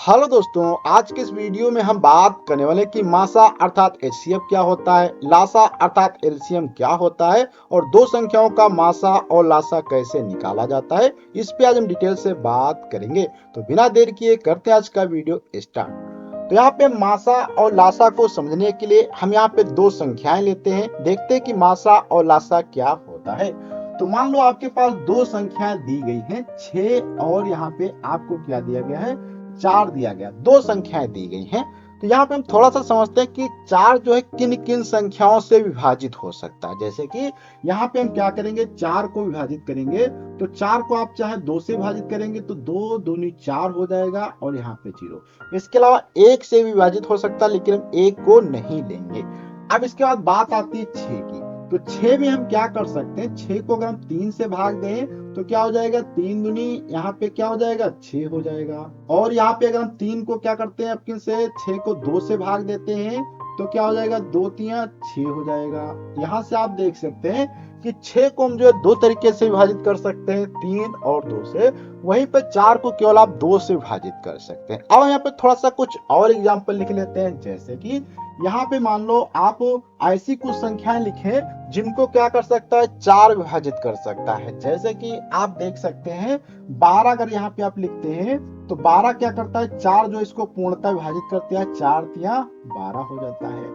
Hello दोस्तों, आज के इस वीडियो में हम बात करने वाले कि मासा अर्थात एचसीएफ क्या होता है, लासा अर्थात एलसीएम क्या होता है और दो संख्याओं का मासा और लासा कैसे निकाला जाता है। इस पे आज हम डिटेल से बात करेंगे। तो बिना देर किए करते हैं आज का वीडियो स्टार्ट। तो यहाँ पे मासा और लासा को समझने के लिए हम यहाँ पे दो संख्याएं लेते हैं, देखते हैं कि मासा और लासा क्या होता है। तो मान लो आपके पास दो संख्याएं दी गई हैं, 6 और यहाँ पे आपको क्या दिया गया है, 4 दिया गया। दो संख्याएं दी गई हैं। तो यहाँ पे हम थोड़ा सा समझते हैं कि 4 जो है किन किन संख्याओं से विभाजित हो सकता है। जैसे कि यहाँ पे हम क्या करेंगे, 4 को विभाजित करेंगे तो 4 को आप चाहे 2 से विभाजित करेंगे तो 2 दूनी 4 हो जाएगा और यहाँ पे 0। इसके अलावा 1 से विभाजित हो सकता है, लेकिन हम 1 को नहीं लेंगे। अब इसके बाद बात आती है 6 की। तो 6 में हम क्या कर सकते हैं, 6 को अगर हम 3 से भाग दें तो क्या हो जाएगा, 3 दूनी यहाँ पे क्या हो जाएगा, 6 हो जाएगा। और यहाँ पे अगर हम 3 को क्या करते हैं, अपने से 6 को 2 से भाग देते हैं तो क्या हो जाएगा, 2 तिया 6 हो जाएगा। यहाँ से आप देख सकते हैं कि 6 को हम जो है दो तरीके से विभाजित कर सकते हैं, 3 और 2 से। वहीं पे 4 को केवल आप 2 से विभाजित कर सकते हैं। अब यहाँ पे थोड़ा सा कुछ और एग्जाम्पल लिख लेते हैं। जैसे कि यहाँ पे मान लो आप ऐसी कुछ संख्याएं लिखें जिनको क्या कर सकता है, 4 विभाजित कर सकता है। जैसे कि आप देख सकते हैं 12 अगर यहाँ पे आप लिखते हैं तो 12 क्या करता है, 4 जो इसको पूर्णतः विभाजित करते हैं, 4 तिया 12 हो जाता है।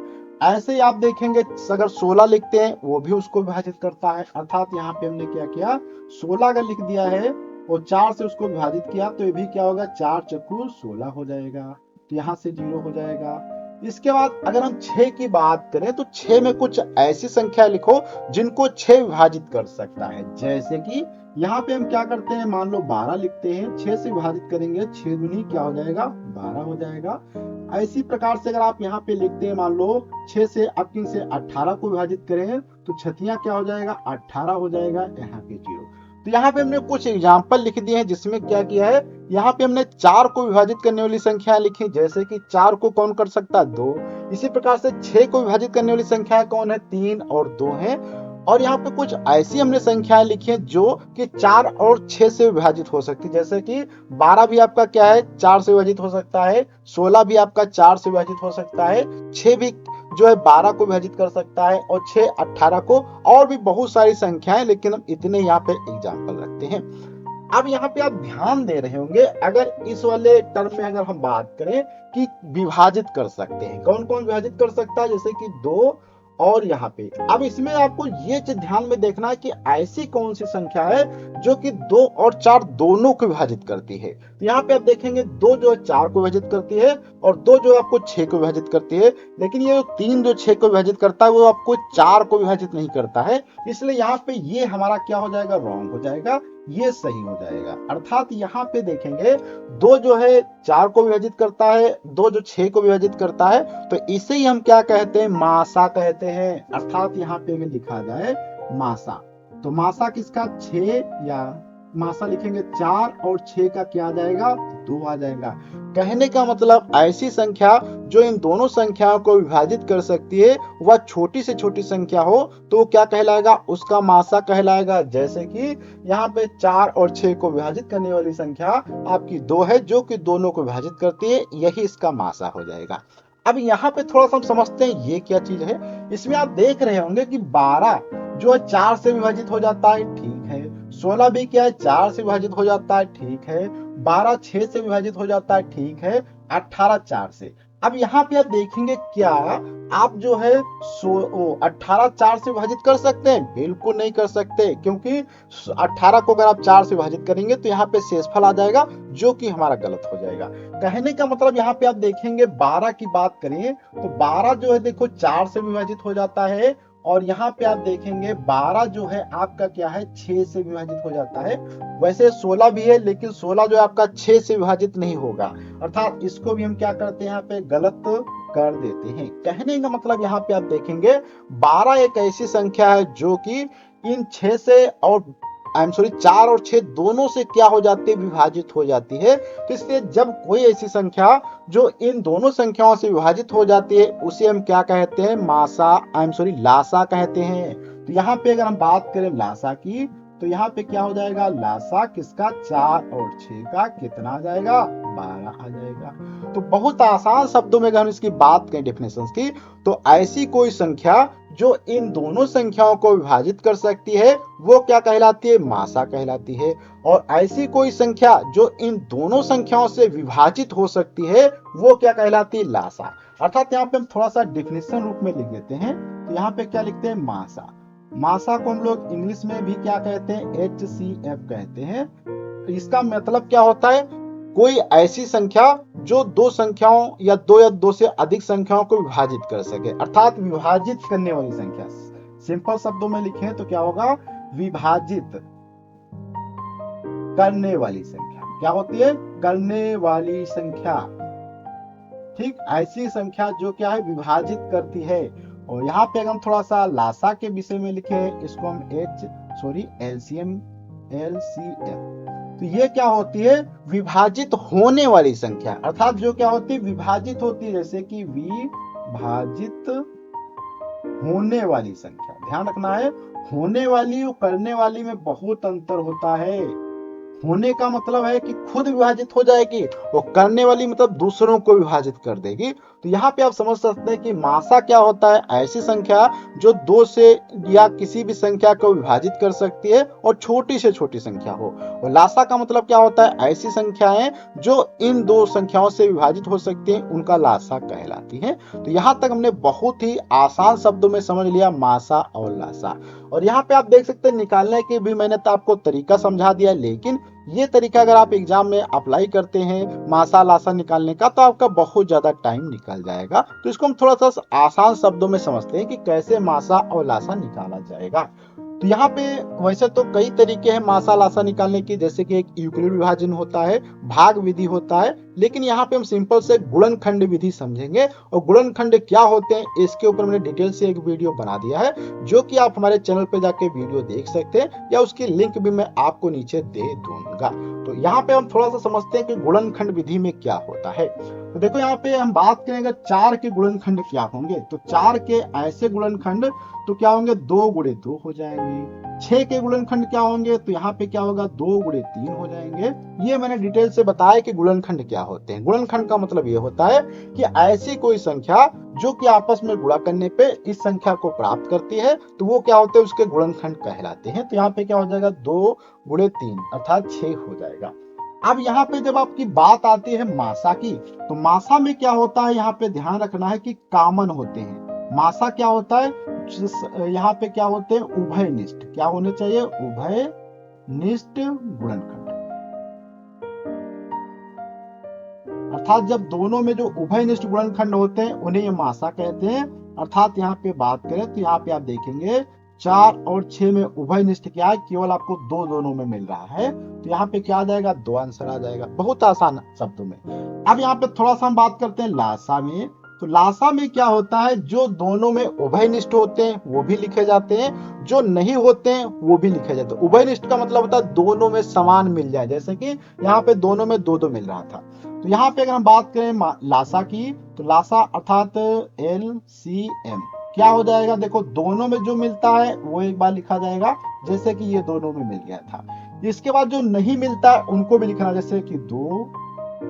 ऐसे ही आप देखेंगे अगर 16 लिखते हैं वो भी उसको विभाजित करता है। अर्थात यहाँ पे हमने क्या किया, 16 अगर लिख दिया है और 4 से उसको विभाजित किया तो ये भी क्या होगा, 4 चक्कू 16 हो जाएगा। तो यहाँ से 0 हो जाएगा। इसके बाद अगर हम 6 की बात करें तो 6 में कुछ ऐसी संख्या लिखो जिनको 6 विभाजित कर सकता है। जैसे कि यहाँ पे हम क्या करते हैं, मान लो 12 लिखते हैं, 6 से विभाजित करेंगे, 6 दूनी क्या हो जाएगा, 12 हो जाएगा। इसी प्रकार से अगर आप यहाँ पे लिखते हैं, मान लो 6 से अपनी से 18 को विभाजित करें तो छतियां क्या हो जाएगा, 18 हो जाएगा, यहाँ पे 0। तो यहाँ पे हमने कुछ एग्जाम्पल लिख दिए हैं जिसमें क्या किया है, यहाँ पे हमने 4 को विभाजित करने वाली संख्या लिखी। जैसे कि 4 को कौन कर सकता है, 2। इसी प्रकार से 6 को विभाजित करने वाली संख्या कौन है, 3 और 2 है। और यहाँ पे कुछ ऐसी हमने संख्याएं लिखी हैं जो कि 4 और 6 से विभाजित हो सकती है। जैसे कि 12 भी आपका क्या है, 4 से विभाजित हो सकता है, 16 भी आपका 4 से विभाजित हो सकता है, 6 भी जो है 12 को विभाजित कर सकता है और 6 18 को, और भी बहुत सारी संख्याएं, लेकिन हम इतने यहाँ पे एग्जाम्पल रखते हैं। अब यहाँ पे आप ध्यान दे रहे होंगे, अगर इस वाले टर्म में अगर हम बात करें कि विभाजित कर सकते हैं, कौन कौन विभाजित कर सकता है, जैसे कि 2 और यहाँ पे। अब इसमें आपको ये चीज ध्यान में देखना है कि ऐसी कौन सी संख्या है जो कि 2 और 4 दोनों को विभाजित करती है। तो यहाँ पे आप देखेंगे 2 जो है 4 को विभाजित करती है और 2 जो आपको 6 को विभाजित करती है, लेकिन ये 3 जो 6 को विभाजित करता है वो आपको 4 को विभाजित नहीं करता है। इसलिए यहाँ पे ये हमारा क्या हो जाएगा, रॉन्ग हो जाएगा, ये सही हो जाएगा। अर्थात यहाँ पे देखेंगे 2 जो है 4 को विभाजित करता है, 2 जो 6 को विभाजित करता है, तो इसे ही हम क्या कहते हैं, मासा कहते हैं। अर्थात यहाँ पे अगर लिखा जाए मासा, तो मासा किसका, 6, या मासा लिखेंगे 4 और 6 का क्या आ जाएगा, 2 आ जाएगा। कहने का मतलब ऐसी संख्या जो इन दोनों संख्याओं को विभाजित कर सकती है, वह छोटी से छोटी संख्या हो तो क्या कहलाएगा, उसका मासा कहलाएगा। जैसे कि यहाँ पे 4 और 6 को विभाजित करने वाली संख्या आपकी 2 है, जो कि दोनों को विभाजित करती है, यही इसका मासा हो जाएगा। अब यहाँ पे थोड़ा सा हम समझते हैं ये क्या चीज है। इसमें आप देख रहे होंगे कि 12 जो है 4 से विभाजित हो जाता है, ठीक है। 16 भी क्या है, 4 से विभाजित हो जाता है, ठीक है। 12 6 से विभाजित हो जाता है, ठीक है। 18 4 से। अब यहाँ पे आप देखेंगे क्या आप जो है 18 4 से विभाजित कर सकते हैं, बिल्कुल नहीं कर सकते, क्योंकि 18 को अगर आप 4 से विभाजित करेंगे तो यहाँ पे शेषफल आ जाएगा, जो कि हमारा गलत हो जाएगा। कहने का मतलब यहाँ पे आप देखेंगे 12 की बात करें तो 12 जो है देखो 4 से विभाजित हो जाता है, और यहाँ पे आप देखेंगे 12 जो है आपका क्या है, 6 से विभाजित हो जाता है। वैसे 16 भी है, लेकिन 16 जो है आपका 6 से विभाजित नहीं होगा। अर्थात इसको भी हम क्या करते हैं, यहाँ पे गलत कर देते हैं। कहने का मतलब यहाँ पे आप देखेंगे 12 एक ऐसी संख्या है जो कि इन 6 से और 4 और 6 दोनों से क्या हो जाती है, विभाजित हो जाती है। तो इसलिए जब कोई ऐसी संख्या जो इन दोनों संख्याओं से विभाजित हो जाती है उसे हम क्या कहते हैं, लासा कहते हैं। तो यहाँ पे अगर हम बात करें लासा की तो यहाँ पे क्या हो जाएगा, लासा किसका, 4 और 6 का कितना आ जाएगा, 12 आ जाएगा। तो बहुत आसान शब्दों में अगर हम इसकी बात करें डेफिनेशंस की, तो ऐसी कोई संख्या जो इन दोनों संख्याओं को विभाजित कर सकती है वो क्या कहलाती है, मासा कहलाती है। और ऐसी कोई संख्या जो इन दोनों संख्याओं से विभाजित हो सकती है वो क्या कहलाती है, लासा। अर्थात यहाँ पे हम थोड़ा सा डेफिनेशन रूप में लिख देते हैं। तो यहाँ पे क्या लिखते हैं, मासा। मासा को हम लोग इंग्लिश में भी क्या कहते हैं, HCF कहते हैं। इसका मतलब क्या होता है, कोई ऐसी संख्या जो दो संख्याओं या दो से अधिक संख्याओं को विभाजित कर सके, अर्थात विभाजित करने वाली संख्या। सिंपल शब्दों में लिखें तो क्या होगा, विभाजित करने वाली संख्या। क्या होती है, करने वाली संख्या। ठीक, ऐसी संख्या जो क्या है, विभाजित करती है। और यहाँ पे अगर हम थोड़ा सा लासा के विषय में लिखे, इसको हम LCF। तो ये क्या होती है, विभाजित होने वाली संख्या। अर्थात जो क्या होती है, विभाजित होती है, जैसे कि विभाजित होने वाली संख्या। ध्यान रखना है, होने वाली और करने वाली में बहुत अंतर होता है। होने का मतलब है कि खुद विभाजित हो जाएगी, और करने वाली मतलब दूसरों को विभाजित कर देगी। तो यहाँ पे आप समझ सकते हैं कि मासा क्या होता है, ऐसी संख्या जो दो से या किसी भी संख्या को विभाजित कर सकती है और छोटी से छोटी संख्या हो। और लासा का मतलब क्या होता है, ऐसी संख्याएं जो इन दो संख्याओं से विभाजित हो सकती हैं, उनका लासा कहलाती है। तो यहाँ तक हमने बहुत ही आसान शब्दों में समझ लिया मासा और लासा। और यहाँ पे आप देख सकते हैं, निकालने के भी मैंने तो आपको तरीका समझा दिया, लेकिन ये तरीका अगर आप एग्जाम में अप्लाई करते हैं मासा लासा निकालने का, तो आपका बहुत ज्यादा टाइम निकल जाएगा। तो इसको हम थोड़ा सा आसान शब्दों में समझते हैं कि कैसे मासा और लासा निकाला जाएगा। तो यहाँ पे वैसे तो कई तरीके हैं मासा लासा निकालने की, जैसे कि एक यूक्लिड विभाजन होता है, भाग विधि होता है, लेकिन यहाँ पे हम सिंपल से गुणनखंड विधि समझेंगे। और गुणनखंड क्या होते हैं इसके ऊपर मैंने डिटेल से एक वीडियो बना दिया है, जो कि आप हमारे चैनल पे जाके वीडियो देख सकते हैं, या उसकी लिंक भी मैं आपको नीचे दे दूंगा। तो यहाँ पे हम थोड़ा सा समझते हैं कि गुणनखंड विधि में क्या होता है। तो देखो यहाँ पे हम बात करेंगे 4 के गुणनखंड क्या होंगे। तो 4 के ऐसे गुणनखंड तो क्या होंगे, 2 गुणे 2 हो जाएंगे। 6 के गुणनखंड क्या होंगे, तो यहाँ पे क्या होगा, 2 गुणे 3 हो जाएंगे। ये मैंने डिटेल से बताया कि गुणनखंड क्या होते हैं। गुणनखंड का मतलब ये होता है कि ऐसी कोई संख्या जो कि आपस में गुणा करने पे इस संख्या को प्राप्त करती है, तो वो क्या होते हैं, उसके गुणनखंड कहलाते हैं। तो यहाँ पे क्या हो जाएगा, 2 गुणे 3 अर्थात 6 हो जाएगा। अब यहाँ पे जब आपकी बात आती है मासा की, तो मासा में क्या होता है, यहाँ पे ध्यान रखना है कि कॉमन होते हैं। मासा क्या होता है, यहाँ पे क्या होते हैं, उभयनिष्ठ। क्या होने चाहिए, उभयनिष्ठ गुणनखंड। अर्थात जब दोनों में जो उभयनिष्ठ गुणनखंड होते हैं उन्हें ये मासा कहते हैं। अर्थात यहाँ पे बात करें तो यहाँ पे आप देखेंगे 4 और 6 में उभयनिष्ठ क्या है, केवल आपको 2 दोनों में मिल रहा है। तो यहाँ पे क्या आ जाएगा, 2 आंसर आ जाएगा, बहुत आसान शब्दों में। अब यहाँ पे थोड़ा सा हम बात करते हैं लासा में। तो लासा में क्या होता है, जो दोनों में उभयनिष्ठ होते हैं वो भी लिखे जाते हैं, जो नहीं होते हैं वो भी लिखे जाते हैं। उभयनिष्ठ का मतलब होता है दोनों में समान मिल जाए, जैसे कि यहाँ पे दोनों में 2-2 मिल रहा था। तो यहाँ पे अगर हम बात करें लासा की, तो लासा अर्थात LCM क्या हो जाएगा, देखो दोनों में जो मिलता है वो एक बार लिखा जाएगा, जैसे कि ये दोनों में मिल गया था। इसके बाद जो नहीं मिलता है उनको भी लिखना, जैसे कि 2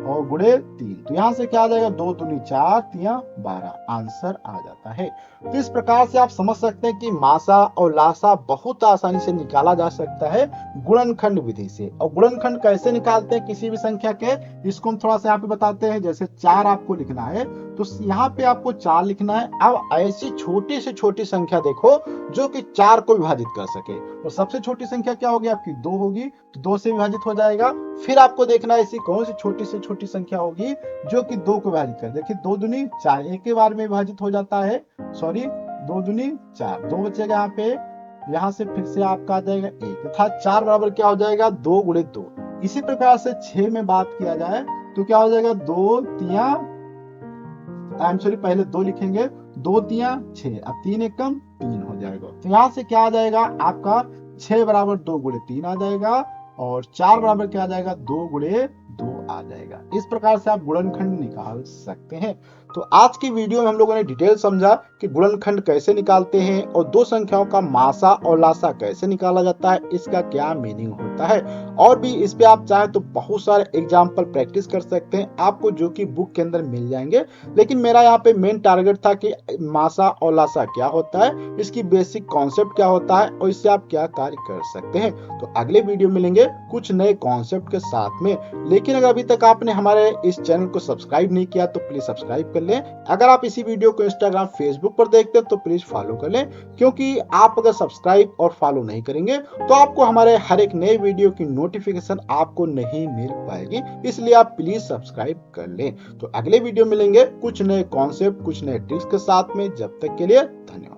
और गुणे 3। तो यहाँ से क्या आ जाएगा, 2 दूनी 4, 3 12, आंसर आ जाता है। तो इस प्रकार से आप समझ सकते हैं कि मासा और लासा बहुत आसानी से निकाला जा सकता है गुणनखंड विधि से। और गुणनखंड कैसे निकालते हैं किसी भी संख्या के, इसको हम थोड़ा सा यहाँ पे बताते हैं। जैसे 4 आपको लिखना है, तो यहाँ पे आपको 4 लिखना है। अब ऐसी छोटी से छोटी संख्या देखो जो कि 4 को विभाजित कर सके, और सबसे छोटी संख्या क्या होगी आपकी, 2 होगी, तो 2 से विभाजित हो जाएगा। फिर आपको देखना है ऐसी कौन सी छोटी से छोटी संख्या होगी जो कि 2 को विभाजित कर, देखिए 2 दूनी 4, एक ही बार में विभाजित हो जाता है, सॉरी 2 दूनी 4, 2 बचेगा यहाँ पे, यहाँ से फिर से आपका आ जाएगा 1, अर्थात 4 बराबर क्या हो जाएगा, 2 गुणे 2। इसी प्रकार से 6 में बात किया जाए तो क्या हो जाएगा, 2 3 पहले 2 लिखेंगे, 2 3 6, अब 3 एकम 3 हो जाएगा। तो यहाँ से क्या आ जाएगा आपका 6 बराबर 2 गुणे 3 आ जाएगा, और 4 बराबर क्या आ जाएगा, 2 गुणे 2 आ जाएगा। इस प्रकार से आप गुणनखंड निकाल सकते हैं। तो आज की वीडियो में हम लोगों ने डिटेल समझा कि गुणनखंड कैसे निकालते हैं और दो संख्याओं का मासा और लासा कैसे निकाला जाता है, इसका क्या मीनिंग होता है। और भी इस पे आप चाहे तो बहुत सारे एग्जाम्पल प्रैक्टिस कर सकते हैं, आपको जो कि बुक के अंदर मिल जाएंगे। लेकिन मेरा यहाँ पे मेन टारगेट था कि मासा और लासा क्या होता है, इसकी बेसिक कॉन्सेप्ट क्या होता है और इससे आप क्या कार्य कर सकते हैं। तो अगले वीडियो मिलेंगे कुछ नए कॉन्सेप्ट के साथ में। लेकिन अगर अभी तक आपने हमारे इस चैनल को सब्सक्राइब नहीं किया तो प्लीज सब्सक्राइब कर लें। अगर आप इसी वीडियो को इंस्टाग्राम फेसबुक पर देखते हैं तो प्लीज फॉलो कर लें, क्योंकि आप अगर सब्सक्राइब और फॉलो नहीं करेंगे तो आपको हमारे हर एक नए वीडियो की नोटिफिकेशन आपको नहीं मिल पाएगी। इसलिए आप प्लीज सब्सक्राइब कर लें। तो अगले वीडियो मिलेंगे कुछ नए कॉन्सेप्ट, कुछ नए ट्रिक्स के साथ में। जब तक के लिए धन्यवाद।